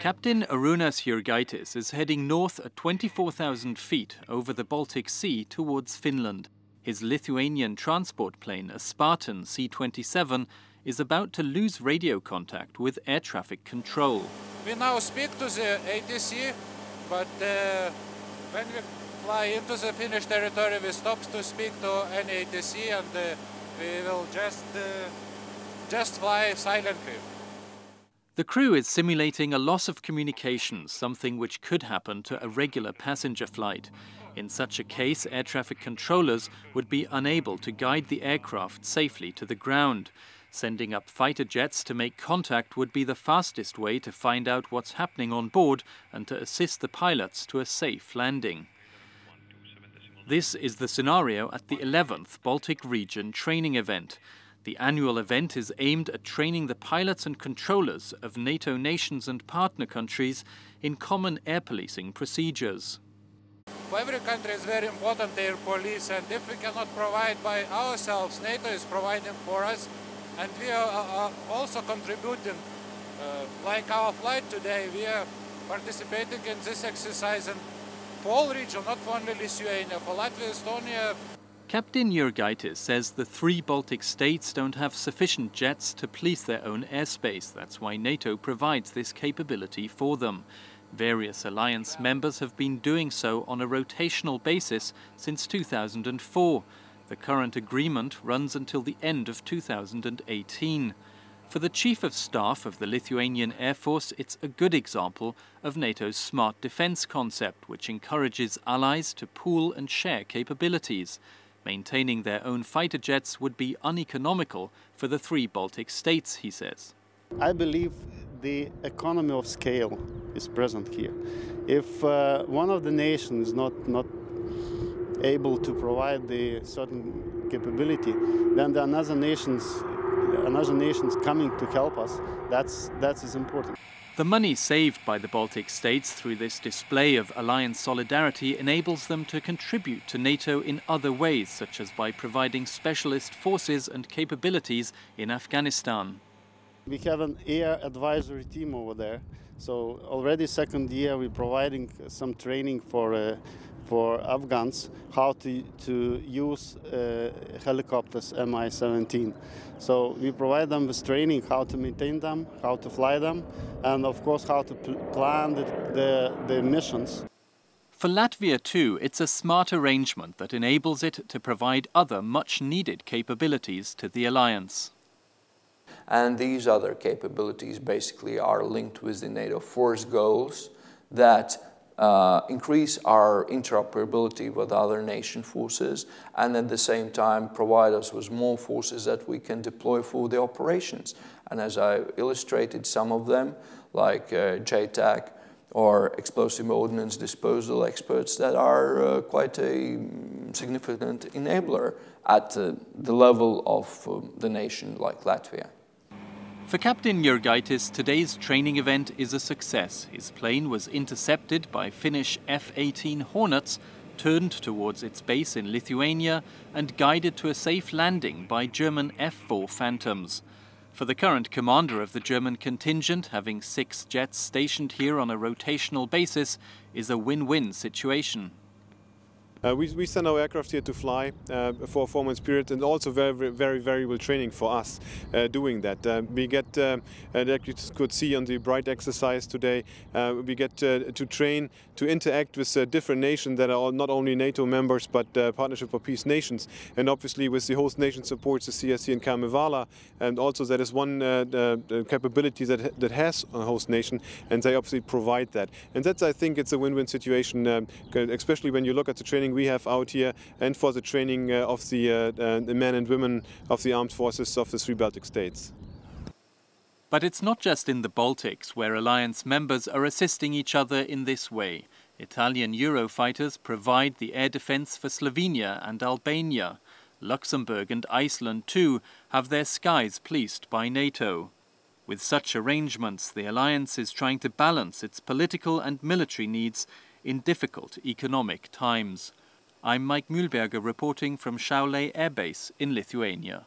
Captain Jurgaitis is heading north at 24,000 feet over the Baltic Sea towards Finland. His Lithuanian transport plane, a Spartan C-27, is about to lose radio contact with air traffic control. We now speak to the ATC, but when we fly into the Finnish territory, we stop to speak to any ATC, and we will just fly silently. The crew is simulating a loss of communication, something which could happen to a regular passenger flight. In such a case, air traffic controllers would be unable to guide the aircraft safely to the ground. Sending up fighter jets to make contact would be the fastest way to find out what's happening on board and to assist the pilots to a safe landing. This is the scenario at the 11th Baltic Region training event. The annual event is aimed at training the pilots and controllers of NATO nations and partner countries in common air policing procedures. For every country is very important air police, and if we cannot provide by ourselves, NATO is providing for us, and we are also contributing. Like our flight today, we are participating in this exercise and for all region, not only Lithuania, for Latvia, Estonia. Captain Jurgaitis says the three Baltic states don't have sufficient jets to police their own airspace. That's why NATO provides this capability for them. Various alliance members have been doing so on a rotational basis since 2004. The current agreement runs until the end of 2018. For the Chief of Staff of the Lithuanian Air Force, it's a good example of NATO's smart defense concept, which encourages allies to pool and share capabilities. Maintaining their own fighter jets would be uneconomical for the three Baltic states, he says. I believe the economy of scale is present here. If one of the nations is not able to provide the certain capability, then the another nations coming to help us. That is important. The money saved by the Baltic states through this display of alliance solidarity enables them to contribute to NATO in other ways, such as by providing specialist forces and capabilities in Afghanistan. We have an air advisory team over there, so already second year we're providing some training for Afghans how to use helicopters Mi-17. So we provide them with training how to maintain them, how to fly them, and of course how to plan the missions. For Latvia too, it's a smart arrangement that enables it to provide other much-needed capabilities to the alliance. And these other capabilities basically are linked with the NATO force goals that increase our interoperability with other nation forces and at the same time provide us with more forces that we can deploy for the operations. And as I illustrated some of them, like JTAC or explosive ordnance disposal experts that are quite a significant enabler at the level of the nation like Latvia. For Captain Jurgaitis, today's training event is a success. His plane was intercepted by Finnish F-18 Hornets, turned towards its base in Lithuania and guided to a safe landing by German F-4 Phantoms. For the current commander of the German contingent, having 6 jets stationed here on a rotational basis is a win-win situation. We send our aircraft here to fly for a 4-month period, and also very valuable training for us doing that. We get, like you could see on the Bright exercise today, we get to train to interact with different nations that are not only NATO members but Partnership for Peace nations, and obviously with the host nation supports the CSC and Kamivala, and also that is one capability that has a host nation, and they obviously provide that. And that's, I think, it's a win-win situation, especially when you look at the training we have out here and for the training of the men and women of the armed forces of the three Baltic states. But it's not just in the Baltics where alliance members are assisting each other in this way. Italian Eurofighters provide the air defense for Slovenia and Albania. Luxembourg and Iceland too have their skies policed by NATO. With such arrangements, the alliance is trying to balance its political and military needs in difficult economic times. I'm Mike Mühlberger reporting from Šiauliai Air Base in Lithuania.